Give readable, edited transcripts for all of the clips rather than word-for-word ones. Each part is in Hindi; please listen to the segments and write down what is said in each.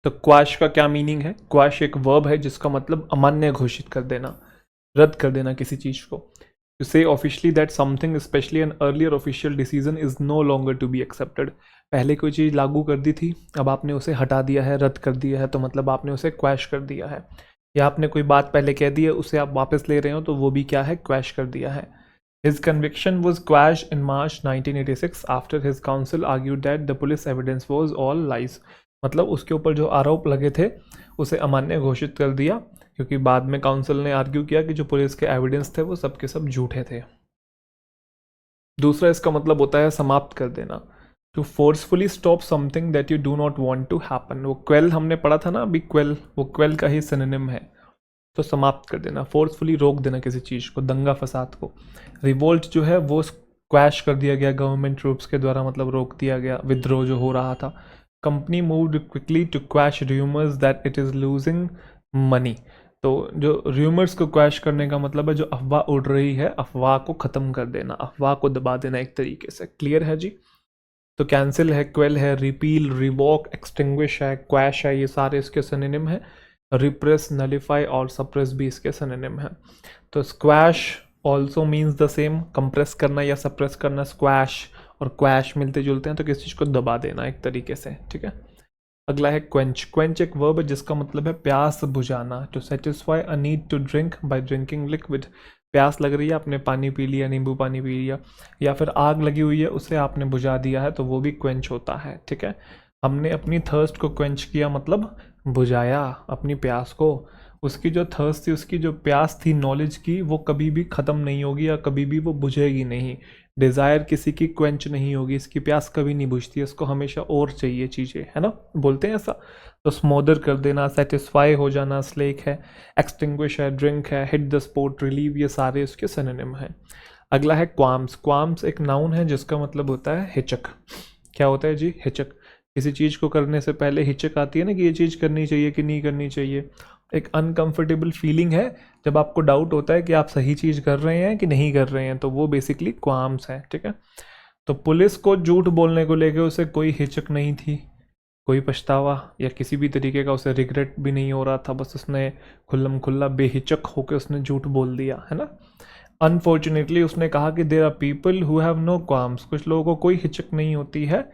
तो क्वैश का क्या मीनिंग है? क्वैश एक वर्ब है जिसका मतलब अमान्य घोषित कर देना, रद्द कर देना किसी चीज़ को। टू से officially that something specially an earlier official decision is no longer to be accepted. पहले कोई चीज़ लागू कर दी थी, अब आपने उसे हटा दिया है, रद्द कर दिया है, तो मतलब आपने उसे क्वैश कर दिया है। या आपने कोई बात पहले कह दी है, उसे आप वापस ले रहे हो, तो वो भी क्या है? क्वैश कर दिया है। His conviction was quashed in March 1986 after his counsel argued that the police evidence was all lies। मतलब उसके ऊपर जो आरोप लगे थे उसे अमान्य घोषित कर दिया, क्योंकि बाद में काउंसिल ने आर्ग्यू किया कि जो पुलिस के एविडेंस थे वो सब के सब झूठे थे। दूसरा इसका मतलब होता है समाप्त कर देना। To forcefully stop something that you do not want to happen. वो क्वेल हमने पढ़ा था ना अभी, क्वेल, वो क्वेल का ही सिनोनिम है। तो समाप्त कर देना, फोर्सफुली रोक देना किसी चीज़ को, दंगा फसाद को। रिवोल्ट जो है वो क्वैश कर दिया गया गवर्नमेंट ट्रूप्स के द्वारा, मतलब रोक दिया गया विद्रोह जो हो रहा था। Company moved quickly to quash rumours that it is losing money. तो जो र्यूमर्स को क्वैश करने का मतलब है जो अफवाह उड़ रही है, अफवाह को ख़त्म कर देना, अफवाह को दबा देना एक तरीके से। क्लियर है जी? तो कैंसिल है, क्वेल है, रिपील, रिवॉक, एक्सटिंग्विश है, क्वैश है, ये सारे इसके सिनोनिम है। रिप्रेस, नलिफाई और सप्रेस भी इसके सिनोनिम है। तो squash also means the same, compress करना या सप्रेस करना। स्क्वैश और क्वैश मिलते जुलते हैं, तो किसी चीज़ को दबा देना एक तरीके से, ठीक है। अगला है क्वेंच। क्वेंच एक वर्ब है जिसका मतलब है प्यास बुझाना। To satisfy a need to drink by drinking liquid. प्यास लग रही है, आपने पानी पी लिया, नींबू पानी पी लिया, या फिर आग लगी हुई है उसे आपने बुझा दिया है, तो वो भी क्वेंच होता है, ठीक है। हमने अपनी थर्स्ट को क्वेंच किया, मतलब बुझाया अपनी प्यास को। उसकी जो थर्स्ट थी, उसकी जो प्यास थी नॉलेज की, वो कभी भी ख़त्म नहीं होगी या कभी भी वो बुझेगी नहीं। डिज़ायर किसी की क्वेंच नहीं होगी, इसकी प्यास कभी नहीं बुझती, इसको हमेशा और चाहिए चीज़ें, है ना, बोलते हैं ऐसा। तो स्मोदर कर देना, सेटिस्फाई हो जाना, स्लेक है, एक्सटिंग्विश है, ड्रिंक है, हिट द स्पॉट, रिलीव, ये सारे उसके सिनोनिम हैं। अगला है क्वाम्स। क्वाम्स एक नाउन है जिसका मतलब होता है हिचक। क्या होता है जी? हिचक। किसी चीज़ को करने से पहले हिचक आती है ना कि ये चीज़ करनी चाहिए कि नहीं करनी चाहिए। एक अनकंफर्टेबल फीलिंग है जब आपको डाउट होता है कि आप सही चीज़ कर रहे हैं कि नहीं कर रहे हैं, तो वो बेसिकली क्वाम्स है, ठीक है। तो पुलिस को झूठ बोलने को लेकर उसे कोई हिचक नहीं थी, कोई पछतावा या किसी भी तरीके का उसे रिग्रेट भी नहीं हो रहा था, बस उसने खुल्लम खुल्ला बेहिचक होकर उसने झूठ बोल दिया, है ना। अनफॉर्चुनेटली उसने कहा कि there are people who have no qualms. कुछ लोगों को कोई हिचक नहीं होती है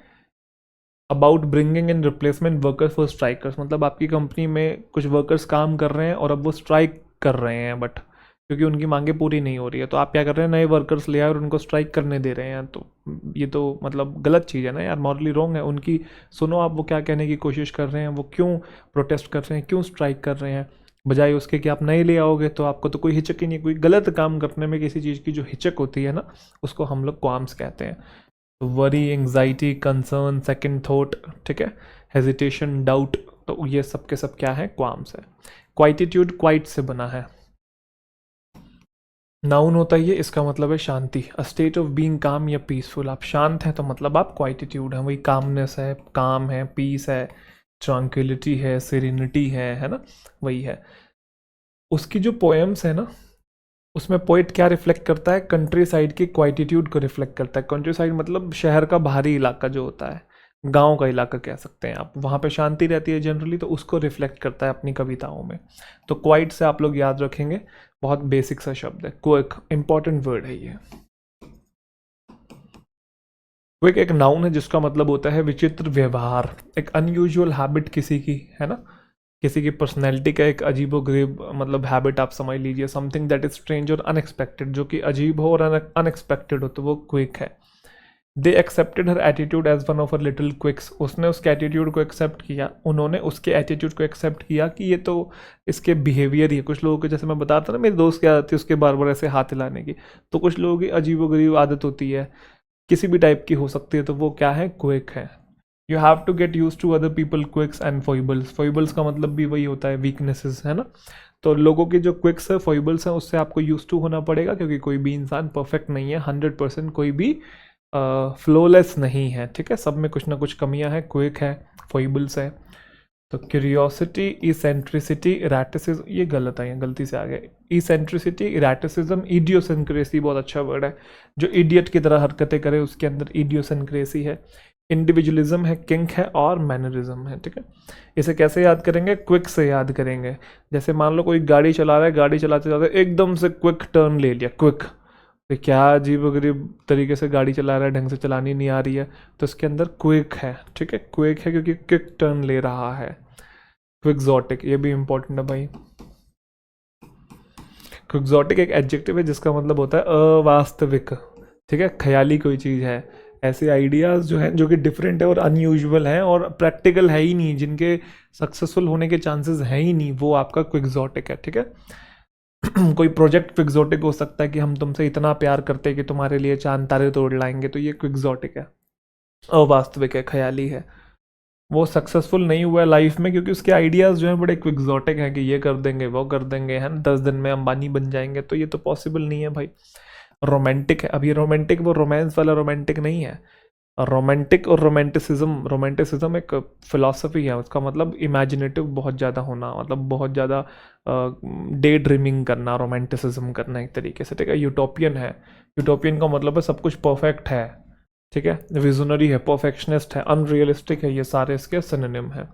about bringing in replacement workers for strikers. मतलब आपकी कंपनी में कुछ वर्कर्स काम कर रहे हैं और अब वो स्ट्राइक कर रहे हैं, बट क्योंकि उनकी मांगें पूरी नहीं हो रही है, तो आप क्या कर रहे हैं, नए वर्कर्स ले आए और उनको स्ट्राइक करने दे रहे हैं। तो ये तो मतलब गलत चीज़ है ना यार, मॉरली रॉन्ग है उनकी। सुनो आप वो क्या कहने की कोशिश कर रहे हैं, वो क्यों प्रोटेस्ट कर रहे हैं, क्यों स्ट्राइक कर रहे हैं, बजाय उसके कि आप नए ले आओगे तो आपको तो कोई हिचक ही नहीं। कोई गलत काम करने में किसी चीज़ की जो हिचक होती है ना, उसको हम लोग क्वाम्स कहते हैं। Worry, anxiety, concern, second thought, ठीक है, हेजिटेशन, डाउट, तो ये सब के सब क्या है? क्वाम्स है। क्वाइटिट्यूड क्वाइट से बना है, नाउन होता है ये, इसका मतलब है शांति। A state of being calm या पीसफुल। आप शांत हैं तो मतलब आप क्वाइटिट्यूड हैं, वही कामनेस है, काम है, पीस है, ट्रांक्विलिटी है, सेरेनिटी है ना, वही है। उसकी जो पोएम्स है ना, उसमें पोइट क्या रिफ्लेक्ट करता है? कंट्री साइड की क्वाइटिट्यूड को रिफ्लेक्ट करता है। कंट्री साइड मतलब शहर का बाहरी इलाका जो होता है, गांव का इलाका कह सकते हैं आप, वहाँ पे शांति रहती है जनरली, तो उसको रिफ्लेक्ट करता है अपनी कविताओं में। तो क्वाइट से आप लोग याद रखेंगे, बहुत बेसिक सा शब्द है, क्विक, इंपॉर्टेंट वर्ड है ये। क्विक एक नाउन है जिसका मतलब होता है विचित्र व्यवहार, एक अनयूजुअल हैबिट किसी की, है ना, किसी की पर्सनैलिटी का एक अजीबोगरीब मतलब हैबिट आप समझ लीजिए। समथिंग दैट इज स्ट्रेंज और अनएक्सपेक्टेड, जो कि अजीब हो और अनएक्सपेक्टेड हो, तो वो क्विक है। They accepted her attitude as one of her little quirks. उसने उसके एटीट्यूड को एक्सेप्ट किया, उन्होंने उसके एटीट्यूड को एक्सेप्ट किया कि ये तो इसके बिहेवियर ही है। कुछ लोगों के, जैसे मैं बता रहा था ना, मेरे दोस्त की आदत थी उसके बार बार ऐसे हाथ हिलाने की, तो कुछ लोगों की अजीबोगरीब आदत होती है, किसी भी टाइप की हो सकती है, तो वो क्या है? क्विक है। You have to get used to other people quirks and foibles. Foibles का मतलब भी वही होता है, वीकनेसेस, है ना। तो लोगों की जो क्विक्स है, फॉइबल्स हैं, उससे आपको यूज टू होना पड़ेगा, क्योंकि कोई भी इंसान परफेक्ट नहीं है, 100% कोई भी फ्लोलेस नहीं है, ठीक है, सब में कुछ ना कुछ कमियां हैं। क्विक है, फॉइबल्स है। तो क्यूरियोसिटी, इसेंट्रिसिटी, इरेटिसिज्म, ये गलत है, ये गलती से आ गया। इसेंट्रिसिटी, इरेटिसिज्म, इडियोसेंक्रेसी बहुत अच्छा वर्ड है। जो इडियट की तरह हरकतें करे उसके अंदर इडियोसेंक्रेसी है। इंडिविजुअलिज्म है, किंक है और मैनरिज्म है, ठीक है। इसे कैसे याद करेंगे? क्विक से याद करेंगे। जैसे मान लो कोई गाड़ी चला रहा है, गाड़ी चलाते चलाते एकदम से क्विक टर्न ले लिया, क्विक, तो क्या अजीबोगरीब तरीके से गाड़ी चला रहा है, ढंग से चलानी नहीं आ रही है, तो इसके अंदर क्विक है, ठीक है। क्विक है क्योंकि क्विक टर्न ले रहा है। क्विक्सोटिक, ये भी इंपॉर्टेंट है भाई। क्विक्सोटिक एक एडजेक्टिव है जिसका मतलब होता है अवास्तविक, ठीक है, ख्याली कोई चीज़ है। ऐसे आइडियाज़ जो हैं जो कि डिफरेंट है और अनयूजुअल हैं और प्रैक्टिकल है ही नहीं, जिनके सक्सेसफुल होने के चांसेस हैं ही नहीं, वो आपका क्विक्सोटिक है, ठीक है। कोई प्रोजेक्ट क्विक्सोटिक हो सकता है कि हम तुमसे इतना प्यार करते हैं कि तुम्हारे लिए चांद तारे तोड़ लाएंगे, तो ये क्विक्सोटिक है, अवास्तविक है, ख्याली है। वो सक्सेसफुल नहीं हुआ है लाइफ में क्योंकि उसके आइडियाज़ जो हैं बड़े क्विक्सोटिक हैं कि ये कर देंगे, वो कर देंगे, है ना, 10 दिन में अंबानी बन जाएंगे, तो ये तो पॉसिबल नहीं है भाई। रोमांटिक है, अब ये रोमांटिक वो रोमांस वाला रोमांटिक नहीं है। रोमांटिक और रोमांटिसिज्म एक फिलॉसफी है, उसका मतलब इमेजिनेटिव बहुत ज़्यादा होना, मतलब बहुत ज़्यादा डे ड्रीमिंग करना, रोमांटिसिज्म करना एक तरीके से, ठीक है। यूटोपियन है, यूटोपियन का मतलब है सब कुछ परफेक्ट है, ठीक है। विजनरी है, परफेक्शनिस्ट है, अनरियलिस्टिक है, ये सारे इसके सिनोनिम हैं।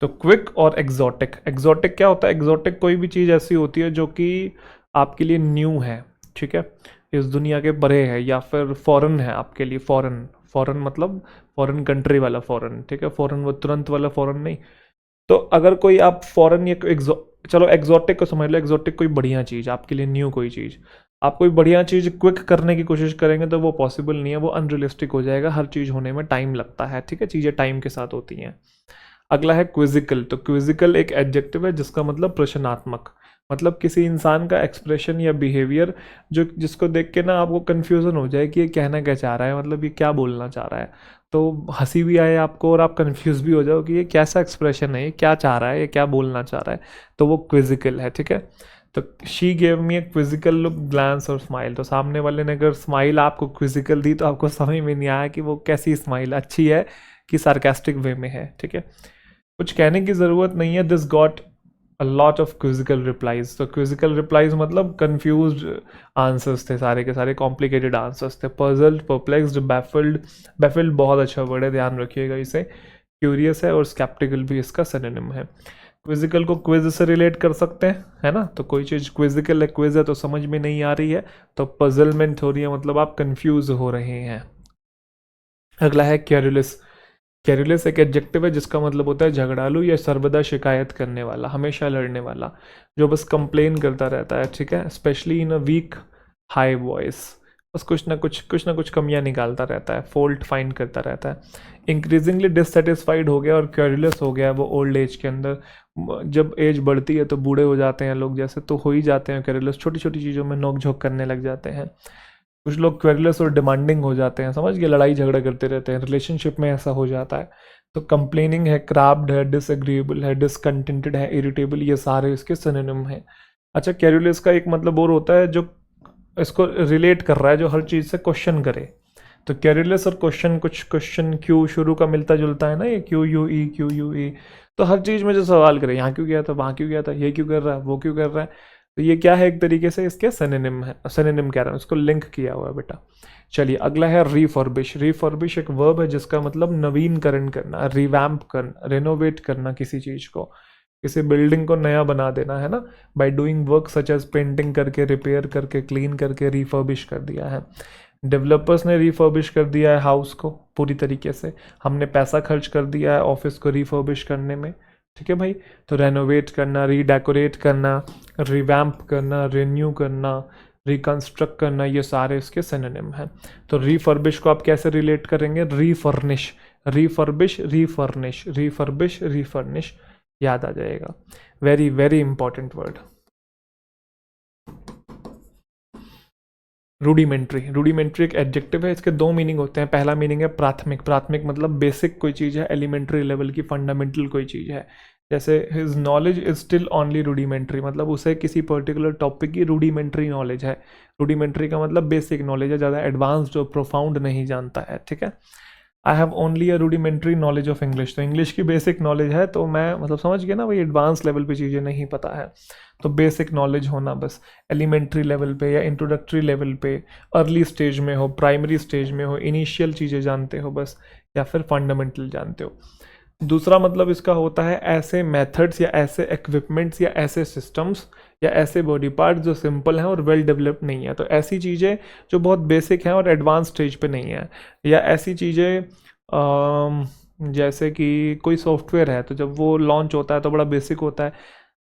तो क्विक और एग्जॉटिक, एग्जॉटिक क्या होता है? एग्जॉटिक कोई भी चीज़ ऐसी होती है जो कि आपके लिए न्यू है, ठीक है, इस दुनिया के परे है, या फिर फॉरेन है आपके लिए। फॉरेन, फॉरेन मतलब फॉरेन कंट्री वाला फॉरेन, ठीक है, फॉरेन वो तुरंत वाला फॉरेन नहीं। तो अगर कोई आप फॉरेन या चलो एग्जॉटिक को समझ लो, एग्जॉटिक कोई बढ़िया चीज़ आपके लिए, न्यू कोई चीज़, आप कोई बढ़िया चीज़ क्विक करने की कोशिश करेंगे तो वो पॉसिबल नहीं है, वो अनरियलिस्टिक हो जाएगा, हर चीज़ होने में टाइम लगता है, ठीक है, चीज़ें टाइम के साथ होती हैं। अगला है क्विजिकल, तो क्विजिकल एक एडजेक्टिव है जिसका मतलब प्रश्नात्मक, मतलब किसी इंसान का एक्सप्रेशन या बिहेवियर जो जिसको देख के ना आपको कन्फ्यूज़न हो जाए कि ये कहना क्या चाह रहा है, मतलब ये क्या बोलना चाह रहा है, तो हंसी भी आए आपको और आप कंफ्यूज भी हो जाओ कि ये कैसा एक्सप्रेशन है, ये क्या चाह रहा है, ये क्या बोलना चाह रहा है, तो वो क्विजिकल है, ठीक है। तो she gave me a quizzical look, glance और स्माइल, तो सामने वाले ने अगर स्माइल आपको क्विजिकल दी तो आपको समझ में नहीं आया कि वो कैसी स्माइल, अच्छी है कि सार्केस्टिक वे में है, ठीक है। कुछ कहने की ज़रूरत नहीं है, this got a lot of क्विजिकल replies, तो क्विजिकल रिप्लाइज मतलब कंफ्यूज्ड आंसर्स थे, सारे के सारे कॉम्प्लिकेटेड आंसर्स थे। पजल्ड, परप्लेक्स्ड, बैफल्ड, बैफल्ड बहुत अच्छा वर्ड है, ध्यान रखिएगा इसे। क्यूरियस है और स्केप्टिकल भी इसका सिनोनिम है। क्विजिकल को क्विज से रिलेट कर सकते हैं, है ना, तो कोई चीज़ क्विजिकल है, क्विज है तो समझ में नहीं आ रही है, तो पजलमेंट हो रही है, मतलब आप कंफ्यूज हो रहे हैं। अगला है क्यूरुलस, क्यूरुलस एक एडजेक्टिव है जिसका मतलब होता है झगड़ालू या सर्वदा शिकायत करने वाला, हमेशा लड़ने वाला, जो बस कंप्लेन करता रहता है, ठीक है, specially in a weak high voice, बस कुछ ना कुछ कमियां निकालता रहता है, फॉल्ट फाइंड करता रहता है। इंक्रीजिंगली डिससेटिस्फाइड हो गया और क्यूरुलस हो गया वो ओल्ड एज के अंदर, जब एज बढ़ती है तो बूढ़े हो जाते हैं लोग जैसे, तो हो ही जाते हैं क्यूरुलस, छोटी छोटी चीज़ों में नोक झोंक करने लग जाते हैं। कुछ लोग क्वेरलेस और डिमांडिंग हो जाते हैं, समझ गए, लड़ाई झगड़ा करते रहते हैं, रिलेशनशिप में ऐसा हो जाता है। तो कंप्लेनिंग है, क्राफ्ड है, डिसएग्रीएबल है, डिसकंटेंटेड है, इरिटेबल, ये सारे इसके सिनोनिम हैं। अच्छा, क्वेरुलस का एक मतलब और होता है जो इसको रिलेट कर रहा है, जो हर चीज़ से क्वेश्चन करे। तो क्वेरुलस और क्वेश्चन, कुछ क्वेश्चन क्यू शुरू का मिलता जुलता है ना, ये क्यू यू ई, क्यू यू ई, तो हर चीज़ में जो सवाल करे, यहाँ क्यों गया था, वहाँ क्यों गया था, ये क्यों कर रहा है, वो क्यों कर रहा है, तो ये क्या है, एक तरीके से इसके सिनोनिम है, सिनोनिम कह रहा हूँ, इसको लिंक किया हुआ है बेटा। चलिए अगला है रीफर्बिश, रीफर्बिश एक वर्ब है जिसका मतलब नवीनकरण करना, रिवैम्प करना, रेनोवेट करना किसी चीज़ को, किसी बिल्डिंग को नया बना देना, है ना, by doing work such as painting करके, रिपेयर करके, क्लीन करके रिफर्बिश कर दिया है। डेवलपर्स ने रिफर्बिश कर दिया है हाउस को पूरी तरीके से, हमने पैसा खर्च कर दिया है ऑफिस को रिफर्बिश करने में, ठीक है भाई। तो रेनोवेट करना, रीडेकोरेट करना, रिवैम्प करना, रिन्यू करना, रिकंस्ट्रक्ट करना, ये सारे इसके सिनोनिम हैं। तो रीफर्बिश को आप कैसे रिलेट करेंगे? Refurnish, refurbish, refurnish, refurbish, refurnish, याद आ जाएगा। Very very important word. Rudimentary, rudimentary एक एडजेक्टिव है, इसके दो मीनिंग होते हैं। पहला मीनिंग है प्राथमिक, प्राथमिक मतलब बेसिक कोई चीज़ है, एलिमेंट्री लेवल की, फंडामेंटल कोई चीज़ है। जैसे his knowledge is still only rudimentary, मतलब उसे किसी पर्टिकुलर टॉपिक की रूडिमेंट्री नॉलेज है। रूडिमेंट्री का मतलब बेसिक नॉलेज है, ज़्यादा एडवांस्ड और प्रोफाउंड नहीं जानता है, ठीक है। I have only a rudimentary knowledge of English, तो इंग्लिश की बेसिक नॉलेज है, तो मैं मतलब समझ गया ना भाई, एडवांस लेवल पे चीज़ें नहीं पता है, तो बेसिक नॉलेज होना बस, एलिमेंट्री लेवल पे या इंट्रोडक्टरी लेवल पे, अर्ली स्टेज में हो, प्राइमरी स्टेज में हो, इनिशियल चीज़ें जानते हो बस, या फिर फंडामेंटल जानते हो। दूसरा मतलब इसका होता है ऐसे मेथड्स या ऐसे इक्विपमेंट्स या ऐसे सिस्टम्स या ऐसे बॉडी पार्ट जो सिंपल हैं और वेल डेवलप्ड नहीं है। तो ऐसी चीज़ें जो बहुत बेसिक हैं और एडवांस स्टेज पे नहीं है, या ऐसी चीज़ें जैसे कि कोई सॉफ्टवेयर है तो जब वो लॉन्च होता है तो बड़ा बेसिक होता है,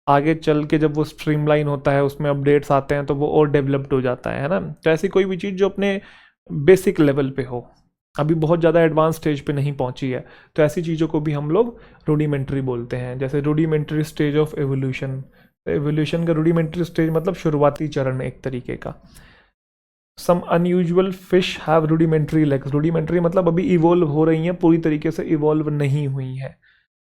आगे चल के जब वो स्ट्रीमलाइन होता है उसमें अपडेट्स आते हैं तो वो और डेवलप्ड हो जाता है ना। तो ऐसी कोई भी चीज़ जो अपने बेसिक लेवल पे हो, अभी बहुत ज़्यादा एडवांस स्टेज पे नहीं पहुंची है, तो ऐसी चीज़ों को भी हम लोग रूडिमेंट्री बोलते हैं। जैसे rudimentary stage of evolution, evolution का रूडिमेंट्री स्टेज मतलब शुरुआती चरण एक तरीके का। Some unusual fish have rudimentary legs, rudimentary मतलब अभी इवॉल्व हो रही हैं, पूरी तरीके से इवॉल्व नहीं हुई है।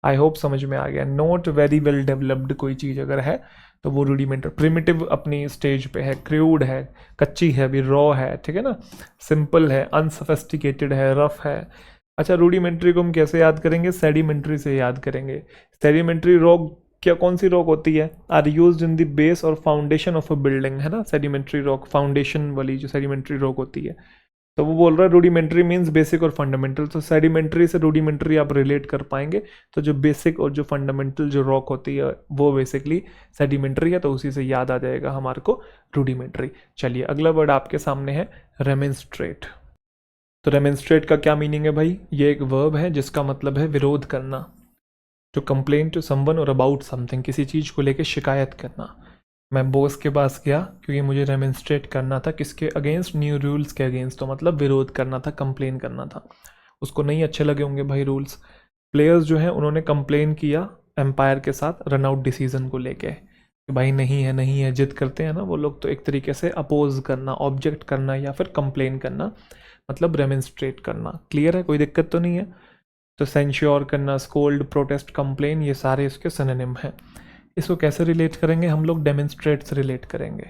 आई होप समझ में आ गया। नॉट वेरी वेल डेवलप्ड कोई चीज़ अगर है तो वो रूडिमेंट्री, प्रिमिटिव अपनी स्टेज पे है, क्रूड है, कच्ची है, अभी रॉ है, ठीक है ना, सिंपल है, अनसोफिस्टिकेटेड है, रफ है। अच्छा, रूडिमेंट्री को हम कैसे याद करेंगे? सेडिमेंट्री से याद करेंगे। सेडिमेंट्री रॉक, क्या कौन सी रॉक होती है? Are used in the base और फाउंडेशन ऑफ अ बिल्डिंग, है ना। सेडिमेंट्री रॉक फाउंडेशन वाली जो सेडिमेंट्री रॉक होती है। तो वो बोल रहा है रूडिमेंट्री मीन्स बेसिक और फंडामेंटल, तो सेडिमेंट्री से रूडिमेंट्री आप रिलेट कर पाएंगे। तो जो बेसिक और जो फंडामेंटल जो रॉक होती है वो बेसिकली सेडिमेंट्री है, तो उसी से याद आ जाएगा हमारे को रूडिमेंट्री। चलिए अगला वर्ड आपके सामने है रेमिंस्ट्रेट। तो रेमिंस्ट्रेट का क्या मीनिंग है भाई? ये एक वर्ब है जिसका मतलब है विरोध करना, टू कंप्लेन टू समवन और अबाउट समथिंग, किसी चीज़ को लेकर शिकायत करना। मैं बॉस के पास गया क्योंकि मुझे रेमिंस्ट्रेट करना था, किसके अगेंस्ट? न्यू रूल्स के अगेंस्ट, तो मतलब विरोध करना था, कंप्लेन करना था। उसको नहीं अच्छे लगे होंगे भाई रूल्स। प्लेयर्स जो हैं उन्होंने कंप्लेन किया एम्पायर के साथ रन आउट डिसीजन को लेके कि भाई नहीं है नहीं है, जिद करते हैं ना वो लोग, तो एक तरीके से अपोज करना, ऑब्जेक्ट करना या फिर कंप्लेन करना, मतलब रेमिंस्ट्रेट करना। क्लियर है? कोई दिक्कत तो नहीं है? तो सेंश्योर करना, स्कोल्ड, प्रोटेस्ट, कंप्लेन, ये सारे इसके सिनोनिम हैं। इसको कैसे रिलेट करेंगे हम लोग? डेमोन्स्ट्रेट से रिलेट करेंगे।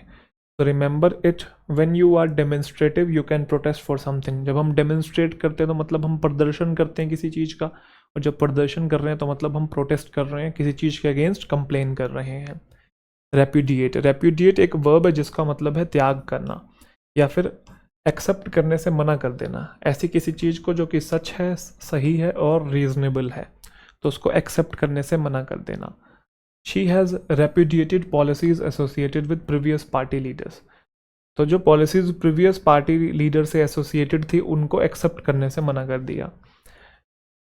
तो remember it, when you are demonstrative you can protest for something. जब हम डेमोन्स्ट्रेट करते हैं तो मतलब हम प्रदर्शन करते हैं किसी चीज़ का, और जब प्रदर्शन कर रहे हैं तो मतलब हम प्रोटेस्ट कर रहे हैं, किसी चीज़ के अगेंस्ट कंप्लेन कर रहे हैं। रेप्यूडिएट, रेप्यूडिएट एक वर्ब है जिसका मतलब है त्याग करना या फिर एक्सेप्ट करने से मना कर देना। ऐसी किसी चीज़ को जो कि सच है, सही है और रीजनेबल है, तो उसको एक्सेप्ट करने से मना कर देना। She has repudiated policies associated with previous party leaders. तो जो पॉलिसीज प्रीवियस पार्टी लीडर से एसोसिएटेड थी उनको एक्सेप्ट करने से मना कर दिया।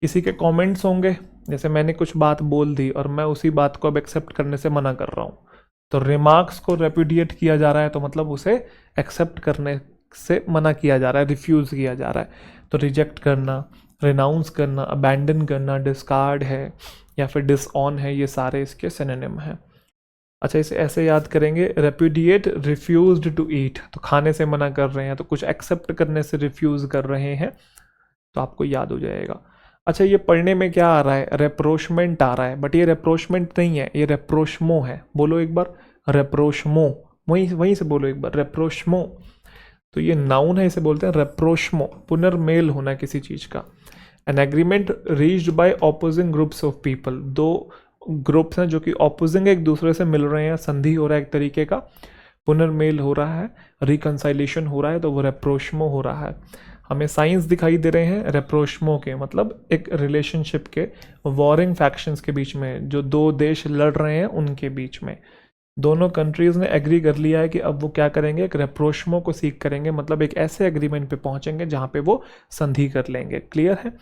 किसी के कमेंट्स होंगे, जैसे मैंने कुछ बात बोल दी और मैं उसी बात को अब एक्सेप्ट करने से मना कर रहा हूँ, तो रिमार्क्स को रेप्यूडिएट किया जा रहा है, तो मतलब उसे एक्सेप्ट करने से मना किया जा रहा है, रिफ्यूज़ किया जा रहा है। तो रिजेक्ट करना, रिनाउंस करना, अबैंडन करना, डिस्कार्ड है या फिर डिसऑन है, ये सारे इसके सिनोनिम हैं। अच्छा, इसे ऐसे याद करेंगे, रेप्यूडिएट, रिफ्यूज्ड टू ईट, तो खाने से मना कर रहे हैं, तो कुछ एक्सेप्ट करने से रिफ्यूज़ कर रहे हैं, तो आपको याद हो जाएगा। अच्छा, ये पढ़ने में क्या आ रहा है? रेप्रोशमेंट आ रहा है, बट ये रेप्रोशमेंट नहीं है, ये रेप्रोशमो है। बोलो एक बार, रेप्रोशमो, वहीं से बोलो एक बार, रेप्रोशमो। तो ये नाउन है, इसे बोलते हैं रेप्रोशमो, पुनर्मेल होना किसी चीज़ का। An agreement reached by opposing groups of people, दो ग्रुप्स हैं जो कि ऑपोजिंग एक दूसरे से मिल रहे हैं, संधि हो रहा है एक तरीके का, पुनर्मेल हो रहा है, रिकंसाइलेशन हो रहा है, तो वो रेप्रोशमो हो रहा है। हमें साइंस दिखाई दे रहे हैं रेप्रोशमो के, मतलब एक रिलेशनशिप के, वॉरिंग फैक्शंस के बीच में, जो दो देश लड़ रहे हैं उनके बीच में दोनों कंट्रीज़ ने एग्री कर लिया है कि अब वो क्या करेंगे, एक रेप्रोशमो को सीख करेंगे, मतलब एक ऐसे एग्रीमेंट पे पहुंचेंगे जहां पे वो संधि कर लेंगे। क्लियर है?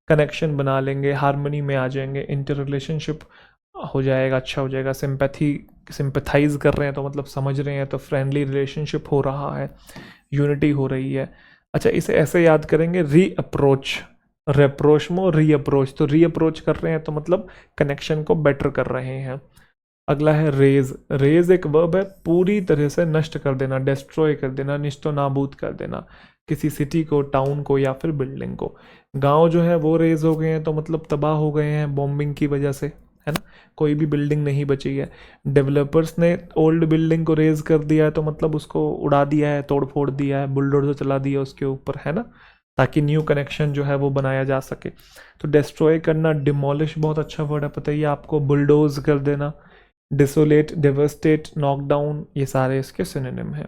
कनेक्शन बना लेंगे, हार्मनी में आ जाएंगे, इंटर रिलेशनशिप हो जाएगा, अच्छा हो जाएगा। सिंपैथाइज कर रहे हैं तो मतलब समझ रहे हैं, तो फ्रेंडली रिलेशनशिप हो रहा है, यूनिटी हो रही है। अच्छा, इसे ऐसे याद करेंगे, री अप्रोच, रेप्रोशमो री अप्रोच, तो री अप्रोच कर रहे हैं तो मतलब कनेक्शन को बेटर कर रहे हैं। अगला है रेज, रेज एक वर्ब है, पूरी तरह से नष्ट कर देना, डिस्ट्रॉय कर देना, निस्तो नाबूद कर देना, किसी सिटी को, टाउन को या फिर बिल्डिंग को। गांव जो है वो रेज हो गए हैं, तो मतलब तबाह हो गए हैं बॉम्बिंग की वजह से, है ना, कोई भी बिल्डिंग नहीं बची है। डेवलपर्स ने ओल्ड बिल्डिंग को रेज कर दिया है, तो मतलब उसको उड़ा दिया है, तोड़ फोड़ दिया है, बुलडोजर चला दिया उसके ऊपर, है ना, ताकि न्यू कनेक्शन जो है वो बनाया जा सके। तो डिस्ट्रॉय करना, डिमोलिश बहुत अच्छा वर्ड है, पता ही आपको, बुलडोज कर देना, डिसोलेट, डेवस्टेट, नॉकडाउन, ये सारे इसके सिनोनिम हैं।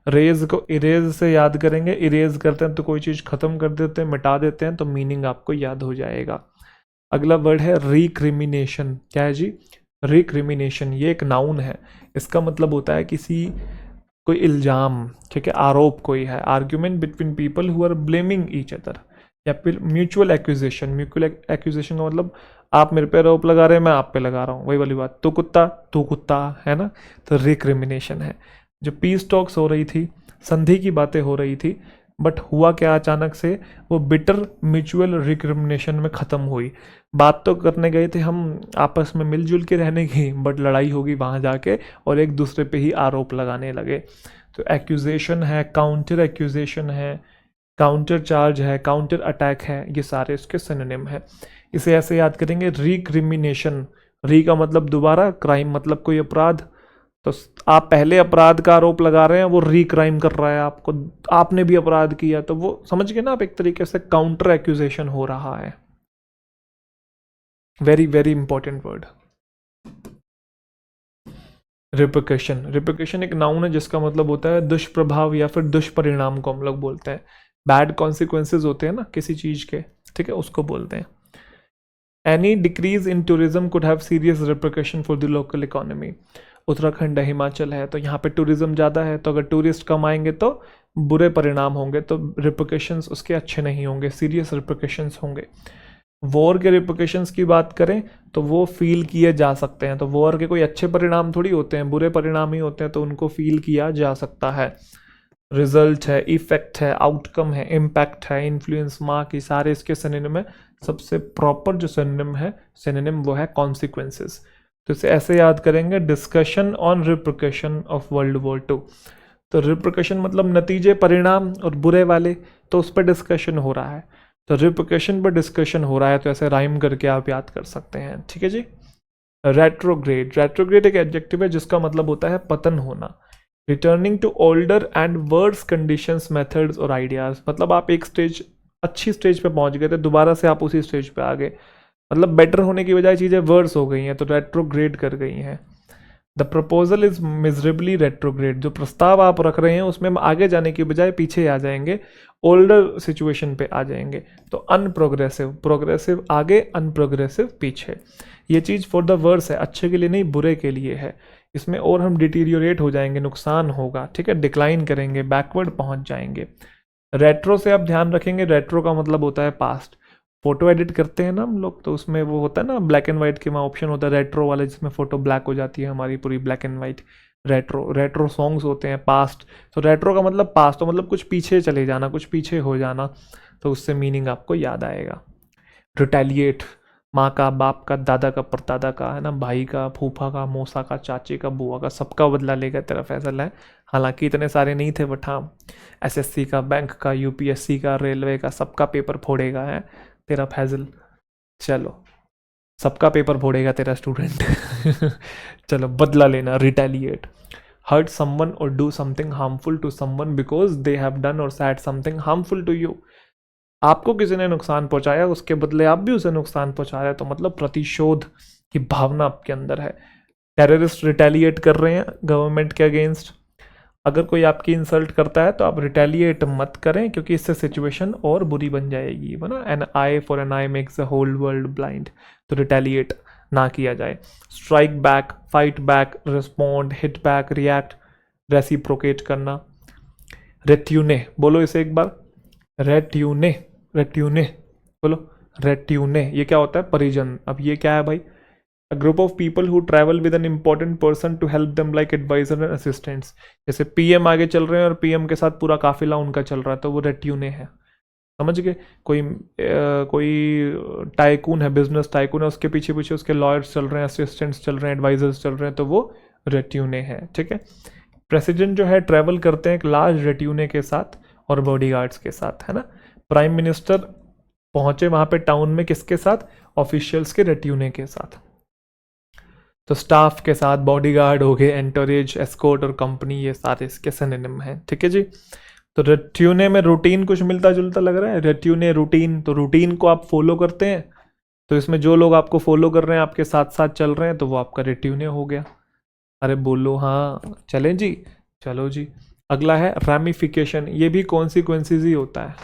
रेज को इरेज से याद करेंगे, इरेज करते हैं तो कोई चीज़ ख़त्म कर देते हैं, मिटा देते हैं, तो मीनिंग आपको याद हो जाएगा। अगला वर्ड है रिक्रिमिनेशन। क्या है जी? रिक्रिमिनेशन। ये एक नाउन है, इसका मतलब होता है किसी कोई इल्ज़ाम, ठीक है, आरोप कोई है, argument between people who are blaming each other, या फिर म्यूचुअल एक्यूजेशन। म्यूचुअल एक्यूजेशन का मतलब आप मेरे पे आरोप लगा रहे हैं, मैं आप पे लगा रहा हूँ, वही वाली बात, तू कुत्ता, है ना। तो रिक्रिमिनेशन है। जो पीस टॉक्स हो रही थी, संधि की बातें हो रही थी, बट हुआ क्या अचानक से, वो बिटर म्यूचुअल रिक्रिमिनेशन में ख़त्म हुई। बात तो करने गए थे हम आपस में मिलजुल के रहने की, बट लड़ाई होगी वहाँ जाके और एक दूसरे पे ही आरोप लगाने लगे। तो एक्यूजेशन है, काउंटर एक्यूजेशन है, काउंटर चार्ज है, काउंटर अटैक है, ये सारे इसके सिनोनिम है। इसे ऐसे याद करेंगे, रिक्रिमिनेशन। री का मतलब दोबारा, क्राइम मतलब कोई अपराध। तो आप पहले अपराध का आरोप लगा रहे हैं, वो रिक्राइम कर रहा है आपको, आपने भी अपराध किया, तो वो समझ गए ना आप, एक तरीके से काउंटर एक्यूजेशन हो रहा है। Very very important word. Repercussion. Repercussion एक नाउन है जिसका मतलब होता है दुष्प्रभाव या फिर दुष्परिणाम को हम लोग बोलते हैं। बैड कॉन्सिक्वेंसेज होते हैं ना किसी चीज़ के, ठीक है, उसको बोलते हैं। Any decrease in tourism could have serious repercussion for the local economy. Uttarakhand है, हिमाचल है, तो यहाँ पे टूरिज्म ज़्यादा है, तो अगर टूरिस्ट कम आएंगे तो बुरे परिणाम होंगे, तो रिपरकशंस उसके अच्छे नहीं होंगे, सीरियस रिपरकशंस होंगे। वॉर के रिपरकशंस की बात करें तो वो फील किए जा सकते हैं, तो वॉर के कोई अच्छे परिणाम थोड़ी होते हैं, बुरे परिणाम ही होते हैं, तो उनको फील किया जा सकता है। रिजल्ट है, इफेक्ट है, आउटकम है, इम्पैक्ट है, इन्फ्लुएंस, मार्क, ये सारे इसके सिनोनिम है। सबसे प्रॉपर जो सिनोनिम है, सिनोनिम वो है कॉन्सिक्वेंसेस। तो इसे ऐसे याद करेंगे, discussion on repercussion of world war 2। तो रिपरकशन मतलब नतीजे, परिणाम और बुरे वाले, तो उस पर डिस्कशन हो रहा है, तो रिपरकशन पर डिस्कशन हो रहा है, तो ऐसे राइम करके आप याद कर सकते हैं, ठीक है जी। रेट्रोग्रेड। रेट्रोग्रेड एक एडजेक्टिव है जिसका मतलब होता है पतन होना, returning to older and worse conditions, methods और आइडियाज। मतलब आप एक स्टेज, अच्छी स्टेज पे पहुंच गए थे, दोबारा से आप उसी स्टेज पे आ गए, मतलब बेटर होने की बजाय चीज़ें वर्स हो गई हैं, तो रेट्रोग्रेड कर गई हैं। The proposal is miserably retrograde. जो प्रस्ताव आप रख रहे हैं उसमें हम आगे जाने की बजाय पीछे आ जाएंगे, ओल्डर सिचुएशन पे आ जाएंगे। तो अनप्रोग्रेसिव, प्रोग्रेसिव आगे, अनप्रोग्रेसिव पीछे। ये चीज़ फॉर द वर्स है, अच्छे के लिए नहीं, बुरे के लिए है। इसमें और हम डिटीरियोरेट हो जाएंगे, नुकसान होगा, ठीक है, डिक्लाइन करेंगे, बैकवर्ड पहुंच जाएंगे। रेट्रो से आप ध्यान रखेंगे, रेट्रो का मतलब होता है पास्ट। फोटो एडिट करते हैं ना हम लोग, तो उसमें वो होता है ना ब्लैक एंड वाइट के, वहाँ ऑप्शन होता है रेट्रो वाला, जिसमें फोटो ब्लैक हो जाती है हमारी पूरी black and white. Retro, retro songs होते हैं पास्ट। तो रेट्रो का मतलब पास्ट, तो मतलब कुछ पीछे चले जाना, कुछ पीछे हो जाना, तो उससे मीनिंग आपको याद आएगा। रिटेलिएट, माँ का, बाप का, दादा का, परदादा का, है ना, भाई का, फूफा का, मौसा का, चाचे का, बुआ का, सबका बदला लेगा तेरा फैजल है। हालांकि इतने सारे नहीं थे, बट हाँ, एसएससी का, बैंक का, यूपीएससी का, रेलवे का, सबका पेपर फोड़ेगा है तेरा फैजल। चलो, सबका पेपर फोड़ेगा तेरा स्टूडेंट। चलो, बदला लेना, retaliate. Hurt someone or do something harmful to someone because they have done or said something harmful to you. आपको किसी ने नुकसान पहुंचाया, उसके बदले आप भी उसे नुकसान पहुंचा रहे हैं, तो मतलब प्रतिशोध की भावना आपके अंदर है। टेररिस्ट रिटेलिएट कर रहे हैं गवर्नमेंट के अगेंस्ट। अगर कोई आपकी इंसल्ट करता है तो आप रिटेलिएट मत करें, क्योंकि इससे सिचुएशन और बुरी बन जाएगी, है ना। An eye for an eye makes the whole world blind. तो रिटेलिएट ना किया जाए। Strike back, fight back, respond, hit back, react, reciprocate करना। रेट्यूने, बोलो इसे एक बार, रेट्यूने, रेट्यूने बोलो, रेट्यूने। ये क्या होता है? परिजन। अब ये क्या है भाई? A group of people who travel with an important person to help them like advisor and assistants। जैसे पीएम आगे चल रहे हैं और पीएम के साथ पूरा काफिला उनका चल रहा है, तो वो रेट्यूने है, समझ गए। कोई टाइकून है, बिजनेस टाइकून है, उसके पीछे पीछे उसके लॉयर्स चल रहे हैं, असिस्टेंट्स चल रहे हैं, एडवाइजर्स चल रहे हैं, तो वो रेट्यूने है, ठीक है। प्रेसिडेंट जो है ट्रैवल करते हैं एक लार्ज रेट्यूने के साथ और बॉडीगार्ड्स के साथ, है ना। प्राइम मिनिस्टर पहुंचे वहां पे टाउन में किसके साथ? ऑफिशियल्स के रेट्यूने के साथ। तो स्टाफ के साथ, बॉडीगार्ड हो गए, एंटोरेज, एस्कॉर्ट और कंपनी, ये सारे इसके सिनोनिम हैं, ठीक है जी। तो रेट्यूने में रूटीन कुछ मिलता जुलता लग रहा है, रेट्यूने रूटीन, तो रूटीन को आप फॉलो करते हैं, तो इसमें जो लोग आपको फॉलो कर रहे हैं, आपके साथ साथ चल रहे हैं, तो वो आपका रेट्यूने हो गया। अरे बोलो हाँ, चलें जी, चलो जी। अगला है रैमिफिकेशन, ये भी कॉन्सिक्वेंसेज ही होता है,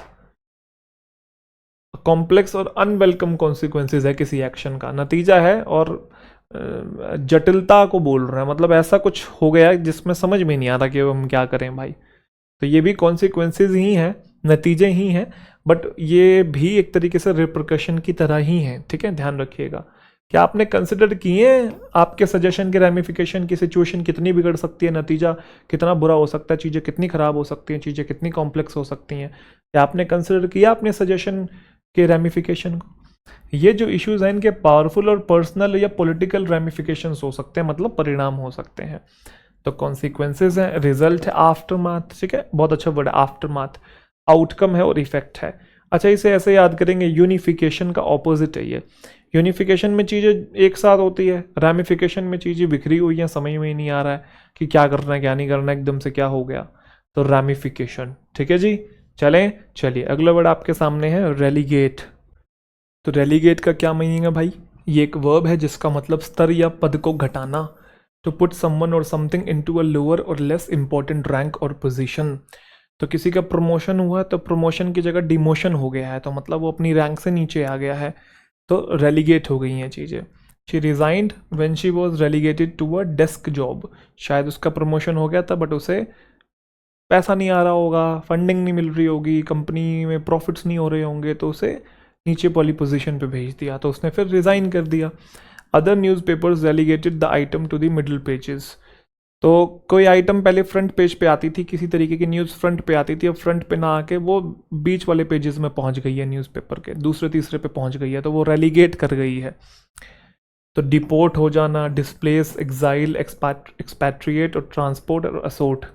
कॉम्प्लेक्स और अनवेलकम कॉन्सिक्वेंसेज है किसी एक्शन का, नतीजा है और जटिलता को बोल रहे हैं, मतलब ऐसा कुछ हो गया जिसमें समझ में नहीं आ रहा कि हम क्या करें भाई। तो ये भी कॉन्सिक्वेंसेज ही हैं, नतीजे ही हैं, बट ये भी एक तरीके से रिप्रकशन की तरह ही हैं, ठीक है, ध्यान रखिएगा। क्या आपने कंसिडर किए आपके सजेशन के रैमिफिकेशन की, सिचुएशन कितनी बिगड़ सकती है, नतीजा कितना बुरा हो सकता है, चीज़ें कितनी ख़राब हो सकती हैं, चीज़ें कितनी कॉम्प्लेक्स हो सकती हैं, क्या आपने कंसिडर किया अपने सजेशन के रैमिफिकेशन को? ये जो इश्यूज हैं इनके पावरफुल और पर्सनल या पॉलिटिकल रैमिफिकेशंस हो सकते हैं, मतलब परिणाम हो सकते हैं। तो कॉन्सिक्वेंसेज है, रिजल्ट है, आफ्टरमाथ, ठीक है, बहुत अच्छा वर्ड है आफ्टरमाथ, आउटकम है और इफेक्ट है। अच्छा, इसे ऐसे याद करेंगे, यूनिफिकेशन का ऑपोजिट है ये। यूनिफिकेशन में चीज़ें एक साथ होती है, रैमिफिकेशन में चीज़ें बिखरी हुई हैं, समझ में ही नहीं आ रहा है कि क्या करना है क्या नहीं करना है, एकदम से क्या हो गया, तो रैमिफिकेशन, ठीक है जी। चलिए अगला वर्ड आपके सामने है रेलीगेट। तो रेलीगेट का क्या मीनिंग है भाई? ये एक वर्ब है जिसका मतलब स्तर या पद को घटाना, टू पुट समवन और समथिंग इनटू अ लोअर और लेस इंपॉर्टेंट रैंक और पोजीशन। तो किसी का प्रमोशन हुआ तो प्रमोशन की जगह डिमोशन हो गया है, तो मतलब वो अपनी रैंक से नीचे आ गया है, तो रेलीगेट हो गई हैं चीज़ें। She resigned when she was relegated to a desk job, शायद उसका प्रमोशन हो गया था बट उसे पैसा नहीं आ रहा होगा, फंडिंग नहीं मिल रही होगी, कंपनी में प्रॉफिट्स नहीं हो रहे होंगे, तो उसे नीचे वाली पोजीशन पे भेज दिया, तो उसने फिर रिज़ाइन कर दिया। Other newspapers relegated the item to the middle pages. तो कोई आइटम पहले फ्रंट पेज पे आती थी, किसी तरीके की न्यूज़ फ्रंट पे आती थी, अब फ्रंट पे ना आके वो बीच वाले पेजेस में पहुंच गई है, न्यूज़पेपर के दूसरे तीसरे पे पहुंच गई है, तो वो रेलीगेट कर गई है। तो डिपोर्ट हो जाना, डिस्प्लेस, एग्जाइल, एक्सपैट्रिएट और ट्रांसपोर्ट और असोर्ट।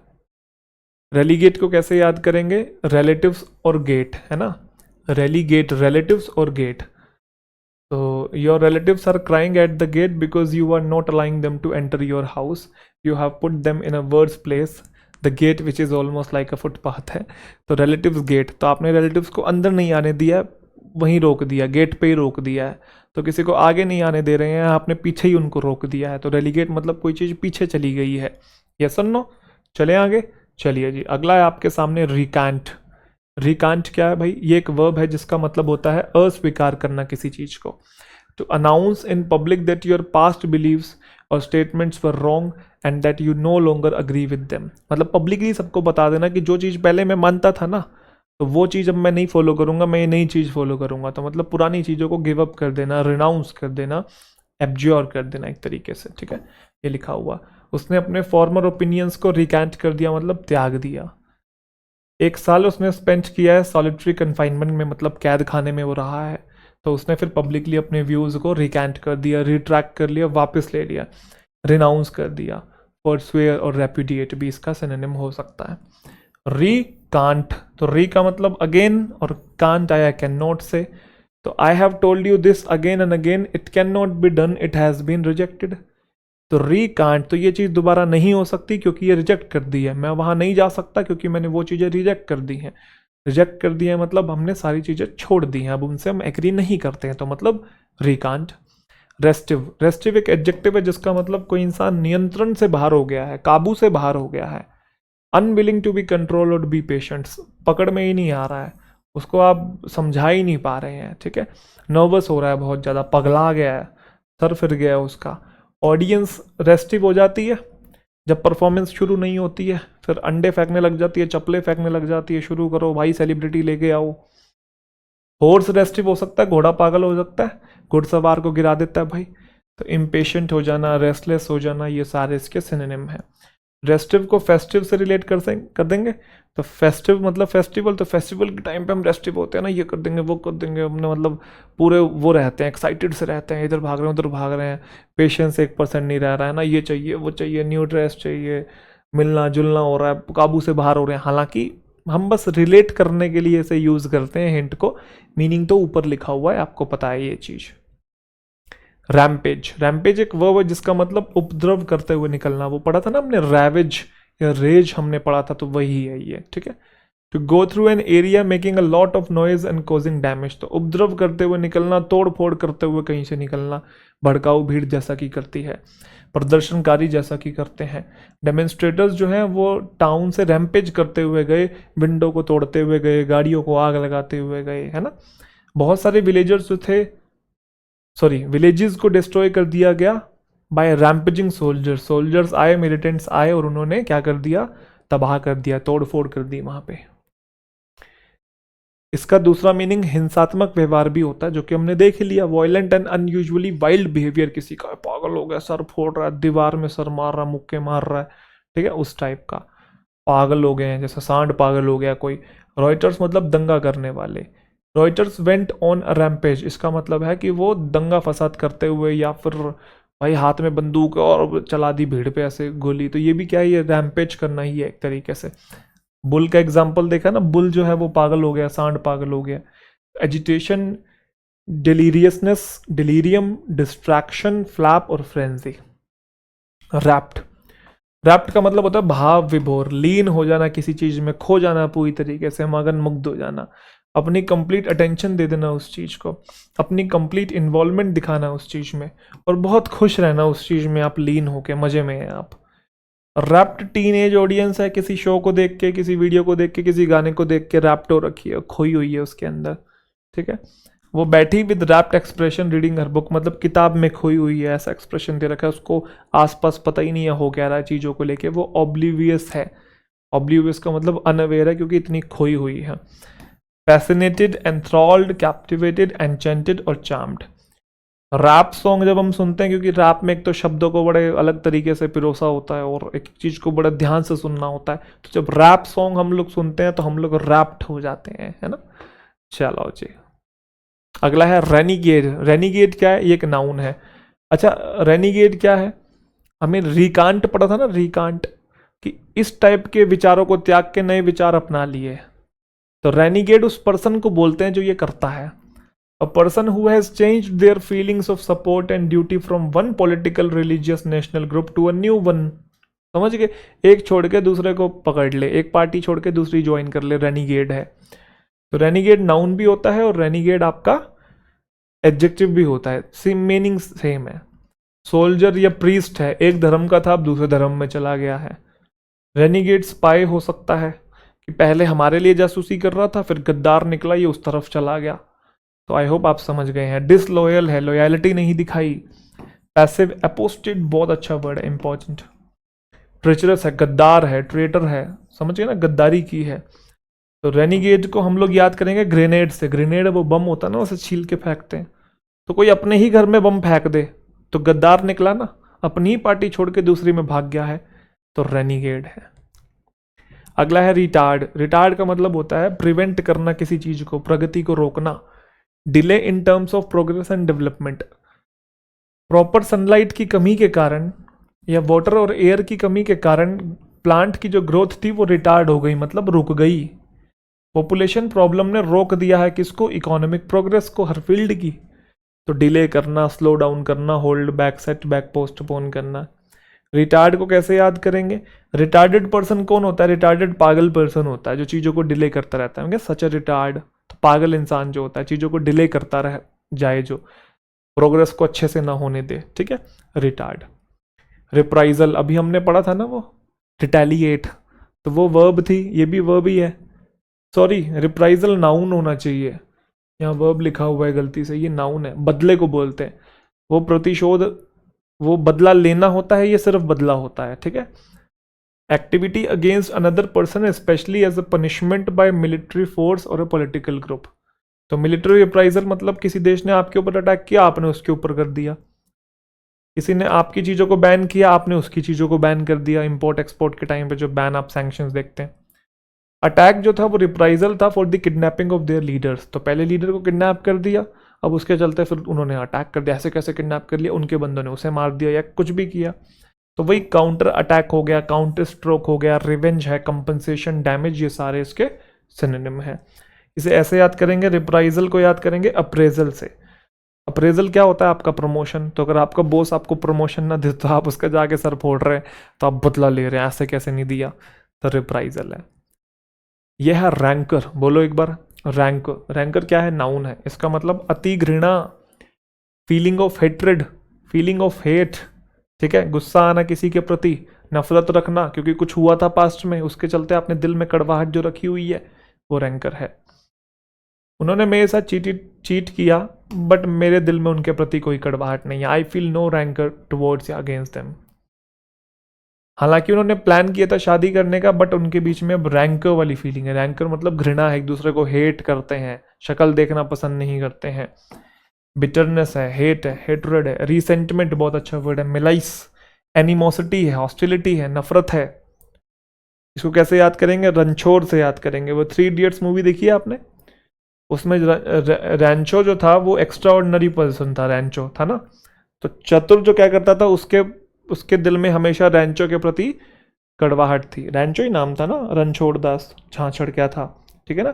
रेलीगेट को कैसे याद करेंगे? रिलेटिव्स और गेट, है ना, रेलीगेट रिलेटिव्स और गेट। तो your relatives are crying at the gate because you are not allowing them to enter your house. You have put them in a worse place, the gate which is almost like a footpath है। तो relatives gate, तो आपने relatives को अंदर नहीं आने दिया, वहीं रोक दिया, गेट पे ही रोक दिया है। तो किसी को आगे नहीं आने दे रहे हैं, आपने पीछे ही उनको रोक दिया है, तो रेलीगेट मतलब कोई चीज़ पीछे चली गई है। यस और नो? चले आगे, चलिए जी। अगला है आपके सामने रिकांट। रिकांट क्या है भाई? ये एक वर्ब है जिसका मतलब होता है अस्वीकार करना किसी चीज को। To announce in public that your past beliefs or statements were wrong and that you no longer agree with them. मतलब पब्लिकली सबको बता देना कि जो चीज़ पहले मैं मानता था ना, तो वो चीज़ अब मैं नहीं फॉलो करूंगा, मैं ये नई चीज़ फॉलो करूंगा। तो मतलब पुरानी चीज़ों को गिव अप कर देना, रिनाउंस कर देना, एब्ज्योर कर देना एक तरीके से, ठीक है, ये लिखा हुआ। उसने अपने फॉर्मर ओपिनियंस को रिकैंट कर दिया, मतलब त्याग दिया। 1 साल उसने स्पेंड किया है सॉलिटरी कन्फाइनमेंट में, मतलब कैद खाने में वो रहा है, तो उसने फिर पब्लिकली अपने व्यूज़ को रिकैंट कर दिया, रिट्रैक्ट कर लिया, वापस ले लिया, रिनाउंस कर दिया। परसुएयर और रेपुडिएट भी इसका सिनोनिम हो सकता है। रिकांट, तो री का मतलब अगेन और कांट आया कैन नॉट से। तो I have told you this again and again, it can not be done, it has been rejected. तो रिकांट, तो ये चीज़ दोबारा नहीं हो सकती क्योंकि ये रिजेक्ट कर दी है, मैं वहाँ नहीं जा सकता क्योंकि मैंने वो चीज़ें रिजेक्ट कर दी हैं। रिजेक्ट कर दिया है मतलब हमने सारी चीज़ें छोड़ दी हैं, अब उनसे हम एग्री नहीं करते हैं, तो मतलब रिकांट। रेस्टिव, रेस्टिव एक एडजेक्टिव है जिसका मतलब कोई इंसान नियंत्रण से बाहर हो गया है, काबू से बाहर हो गया है। अनविलिंग टू बी कंट्रोल और बी पेशेंट्स, पकड़ में ही नहीं आ रहा है, उसको आप समझा ही नहीं पा रहे हैं, ठीक है, नर्वस हो रहा है बहुत ज़्यादा, पगला गया है, सर फिर गया उसका। ऑडियंस रेस्टिव हो जाती है जब परफॉर्मेंस शुरू नहीं होती है, फिर अंडे फेंकने लग जाती है, चप्पलें फेंकने लग जाती है, शुरू करो भाई, सेलिब्रिटी लेके आओ। हॉर्स रेस्टिव हो सकता है, घोड़ा पागल हो सकता है, घुड़सवार को गिरा देता है भाई। तो इम्पेशेंट हो जाना, रेस्टलेस हो जाना, ये सारे इसके सिनोनिम हैं। रेस्टिव को फेस्टिव से रिलेट कर देंगे, तो फेस्टिव मतलब फेस्टिवल, तो फेस्टिवल के टाइम पे हम रेस्टिव होते हैं ना, ये कर देंगे वो कर देंगे, हमने मतलब पूरे वो रहते हैं, एक्साइटेड से रहते हैं, इधर भाग रहे हैं उधर भाग रहे हैं, पेशेंस 1% नहीं रह रहा है ना, ये चाहिए वो चाहिए, न्यू ड्रेस चाहिए, मिलना जुलना हो रहा है, काबू से बाहर हो रहे हैं। हालांकि हम बस रिलेट करने के लिए इसे यूज़ करते हैं हिंट को, मीनिंग तो ऊपर लिखा हुआ है, आपको पता है ये चीज़। रैम्पेज, रैम्पेज एक वर्ब है जिसका मतलब उपद्रव करते हुए निकलना, वो पढ़ा था ना हमने, रैवेज या रेज हमने पढ़ा था, तो वही है ये, ठीक है। To go through an area making a lot of noise and causing damage, तो उपद्रव करते हुए निकलना, तोड़ फोड़ करते हुए कहीं से निकलना, भड़काऊ भीड़ जैसा कि करती है। प्रदर्शनकारी जैसा कि करते हैं। डेमोन्स्ट्रेटर्स जो हैं वो टाउन से रैम्पेज करते हुए गए, विंडो को तोड़ते हुए गए, गाड़ियों को आग लगाते हुए गए, है ना। बहुत सारे विलेजर्स जो थे, सॉरी, विलेजेस को डिस्ट्रॉय कर दिया गया बाय रैम्पेजिंग सोल्जर्स। सोल्जर्स आए, मिलिटेंट्स आए और उन्होंने क्या कर दिया, तबाह कर दिया, तोड़ फोड़ कर दी वहां पे। इसका दूसरा मीनिंग हिंसात्मक व्यवहार भी होता है, जो कि हमने देख ही लिया, violent and unusually wild behaviour. किसी का पागल हो गया, सर फोड़ रहा है, दीवार में सर मार रहा, मुक्के मार रहा है, ठीक है, उस टाइप का। पागल हो गए हैं, जैसे सांड पागल हो गया कोई। रॉयटर्स मतलब दंगा करने वाले। Reuters went on a rampage, इसका मतलब है कि वो दंगा फसाद करते हुए, या फिर भाई हाथ में बंदूक और चला दी भीड़ पे ऐसे गोली, तो ये भी क्या है, ये रैम्पेज करना ही है एक तरीके से। बुल का एग्जाम्पल देखा ना, बुल जो है वो पागल हो गया, सांड पागल हो गया। एजिटेशन, डिलीरियसनेस, डिलीरियम, डिस्ट्रैक्शन, फ्लैप और फ्रेंजी। रैप्ट, रैप्ट का मतलब होता है भाव विभोर, लीन हो जाना किसी चीज में, खो जाना पूरी तरीके से, मगन मुग्ध हो जाना, अपनी कंप्लीट अटेंशन दे देना उस चीज को, अपनी कंप्लीट इन्वॉल्वमेंट दिखाना उस चीज में, और बहुत खुश रहना उस चीज में, आप लीन होके मजे में हैं आप। रैप्ट टीन एज ऑडियंस है, किसी शो को देख के, किसी वीडियो को देख के, किसी गाने को देख के रैप्ट हो रखी है, खोई हुई है उसके अंदर, ठीक है। वो बैठी with wrapped expression reading her book, मतलब किताब में खोई हुई है, ऐसा एक्सप्रेशन दे रखा है, उसको आसपास पता ही नहीं है हो क्या रहा है चीज़ों को लेके, वो ऑब्लिवियस है। ऑब्लिवियस का मतलब अनअवेयर है, क्योंकि इतनी खोई हुई है। फैसिनेटेड, एंथ्रॉल्ड, कैप्टिवेटेड, एन्चेंटेड और चार्म्ड। रैप सॉन्ग जब हम सुनते हैं, क्योंकि रैप में एक तो शब्दों को बड़े अलग तरीके से पिरोसा होता है और एक चीज़ को बड़ा ध्यान से सुनना होता है, तो जब रैप सॉन्ग हम लोग सुनते हैं तो हम लोग रैप्ट हो जाते हैं, है ना। चलो जी, अगला है रेनिगेड। रेनिगेड क्या है, ये एक नाउन है। अच्छा, रेनिगेड क्या है, हमें रिकांट पढ़ा था ना, रिकांट, कि इस टाइप के विचारों को त्याग के नए विचार अपना लिए। तो रेनिगेड उस पर्सन को बोलते हैं जो ये करता है। A person who has changed their feelings of support and duty from one political, religious, national group to a new one। समझ गए, एक छोड़ के दूसरे को पकड़ ले, एक पार्टी छोड़ के दूसरी ज्वाइन कर ले, रेनिगेड है। तो रेनिगेड नाउन भी होता है और रेनिगेड आपका एडजेक्टिव भी होता है, सेम मीनिंग सेम है। सोल्जर या प्रीस्ट है, एक धर्म का था अब दूसरे धर्म में चला गया है। रेनिगेड स्पाई हो सकता है कि पहले हमारे लिए जासूसी कर रहा था, फिर गद्दार निकला, ये उस तरफ चला गया। तो आई होप आप समझ गए हैं। डिसलॉयल है, लॉयलिटी नहीं दिखाई। पैसिव एपोस्टेट, बहुत अच्छा वर्ड है, इंपॉर्टेंट। ट्रेचरस है, गद्दार है, ट्रेटर है, समझ गए ना, गद्दारी की है। तो रेनिगेड को हम लोग याद करेंगे ग्रेनेड से। ग्रेनेड वो बम होता है ना, उसे छील के फेंकते हैं। तो कोई अपने ही घर में बम फेंक दे तो गद्दार निकला ना, अपनी ही पार्टी छोड़ के दूसरी में भाग गया है, तो रेनिगेड है। अगला है रिटार्ड। रिटार्ड का मतलब होता है प्रिवेंट करना किसी चीज को, प्रगति को रोकना। Delay in terms of progress and development. Proper sunlight की कमी के कारण या वाटर और एयर की कमी के कारण प्लांट की जो ग्रोथ थी वो रिटार्ड हो गई, मतलब रुक गई। पॉपुलेशन प्रॉब्लम ने रोक दिया है किसको, इकोनॉमिक प्रोग्रेस को, हर फील्ड की। तो डिले करना, स्लो डाउन करना, hold back, set back, postpone करना। रिटार्ड को कैसे याद करेंगे, रिटार्डेड पर्सन कौन होता है, रिटार्डेड पागल पर्सन होता है जो चीज़ों को डिले करता रहता है, सच अ रिटार्ड। तो पागल इंसान जो होता है, चीज़ों को डिले करता रह जाए, जो प्रोग्रेस को अच्छे से ना होने दे, ठीक है, रिटार्ड। रिप्राइजल, अभी हमने पढ़ा था ना वो, रिटेलिएट, तो वो वर्ब थी, ये भी वर्ब ही है। सॉरी, रिप्राइजल नाउन होना चाहिए, यहाँ वर्ब लिखा हुआ है गलती से, ये नाउन है। बदले को बोलते हैं, वो प्रतिशोध, वो बदला लेना होता है, ये सिर्फ बदला होता है, ठीक है। Activity against another person specially as a punishment by military force और अ पॉलिटिकल ग्रुप। तो मिलिट्री रिप्राइजल मतलब किसी देश ने आपके ऊपर अटैक किया, आपने उसके ऊपर कर दिया। किसी ने आपकी चीज़ों को बैन किया, आपने उसकी चीज़ों को बैन कर दिया। इंपोर्ट एक्सपोर्ट के टाइम पे जो बैन आप सैंक्शंस देखते हैं। अटैक जो था वो रिप्राइजल था for the kidnapping of their leaders. तो पहले लीडर को किडनैप कर दिया, अब उसके चलते फिर उन्होंने अटैक कर दिया। ऐसे कैसे किडनैप कर लिया, उनके बंदों ने उसे मार दिया या कुछ भी किया, तो वही काउंटर अटैक हो गया, काउंटर स्ट्रोक हो गया, रिवेंज है, कंपनसेशन, डैमेज, ये सारे इसके सिनोनिम है। इसे ऐसे याद करेंगे, रिप्राइजल को याद करेंगे अप्रेजल से। अप्रेजल क्या होता है, आपका प्रमोशन। तो अगर आपका बॉस आपको प्रमोशन ना दे तो आप उसका जाके सर फोड़ रहे हैं, तो आप बदला ले रहे हैं, ऐसे कैसे नहीं दिया, तो रिप्राइजल है। यह है रैंकर, बोलो एक बार, रैंकर। रैंकर क्या है, नाउन है। इसका मतलब अति घृणा, feeling of hatred, feeling of hate, ठीक है, गुस्सा आना किसी के प्रति, नफरत रखना क्योंकि कुछ हुआ था पास्ट में, उसके चलते आपने दिल में कड़वाहट जो रखी हुई है, वो रैंकर है। उन्होंने मेरे साथ चीट किया, बट मेरे दिल में उनके प्रति कोई कड़वाहट नहीं है। I feel no rancour towards या अगेंस्ट देम। हालांकि उन्होंने प्लान किया था शादी करने का, बट उनके बीच में अब रैंकर वाली फीलिंग है। रैंकर मतलब घृणा है, एक दूसरे को हेट करते हैं, शक्ल देखना पसंद नहीं करते हैं, बिटरनेस है, हेट है, हेट्रेड है, रिसेंटमेंट बहुत अच्छा वर्ड है, मिलाइस, एनिमोसिटी है, हॉस्टिलिटी है, नफरत है। इसको कैसे याद करेंगे? रणछोड़ से याद करेंगे। वो 3 इडियट्स मूवी देखी है आपने? उसमें रैंचो जो था वो एक्स्ट्रा ऑर्डिनरी पर्सन था, रैंचो था ना। तो चतुर जो क्या करता था, उसके दिल में हमेशा रैंचो के प्रति कड़वाहट थी। रैंचो ही नाम था ना, रणछोड़ दास छाछड़ क्या था, ठीक है ना।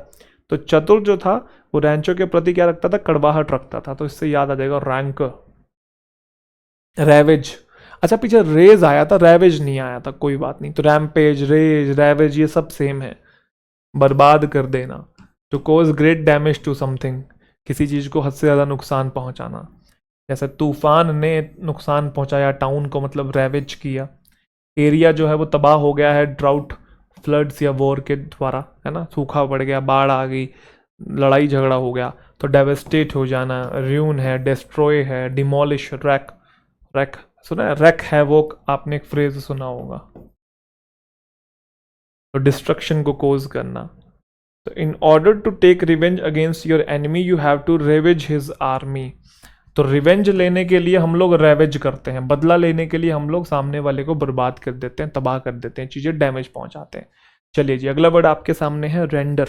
तो चतुर जो था वो रैंचो के प्रति क्या रखता था? कड़वाहट रखता था। तो इससे याद आ जाएगा रैंक। रैवेज, अच्छा पीछे रेज आया था, रैवेज नहीं आया था, कोई बात नहीं। तो रैमपेज, रेज, रैवेज ये सब सेम है, बर्बाद कर देना। To cause great damage to something, किसी चीज़ को हद से ज़्यादा नुकसान पहुंचाना। जैसे तूफान ने नुकसान पहुंचाया टाउन को, मतलब रैवेज किया। एरिया जो है वो तबाह हो गया है ड्राउट, फ्लड्स या वॉर के द्वारा, है ना। सूखा पड़ गया, बाढ़ आ गई, लड़ाई झगड़ा हो गया, तो डेवेस्टेट हो जाना, र्यून है, डिस्ट्रॉय है, डिमोलिश, रैक, रैक सुना है, रैक हैवोक, आपने एक फ्रेज सुना होगा। तो डिस्ट्रक्शन को कोज करना। तो in order to take revenge against your enemy you have to ravage his army. तो रिवेंज लेने के लिए हम लोग रेवेज करते हैं, बदला लेने के लिए हम लोग सामने वाले को बर्बाद कर देते हैं, तबाह कर देते हैं, चीजें डैमेज पहुंचाते हैं। चलिए जी, अगला वर्ड आपके सामने है रेंडर।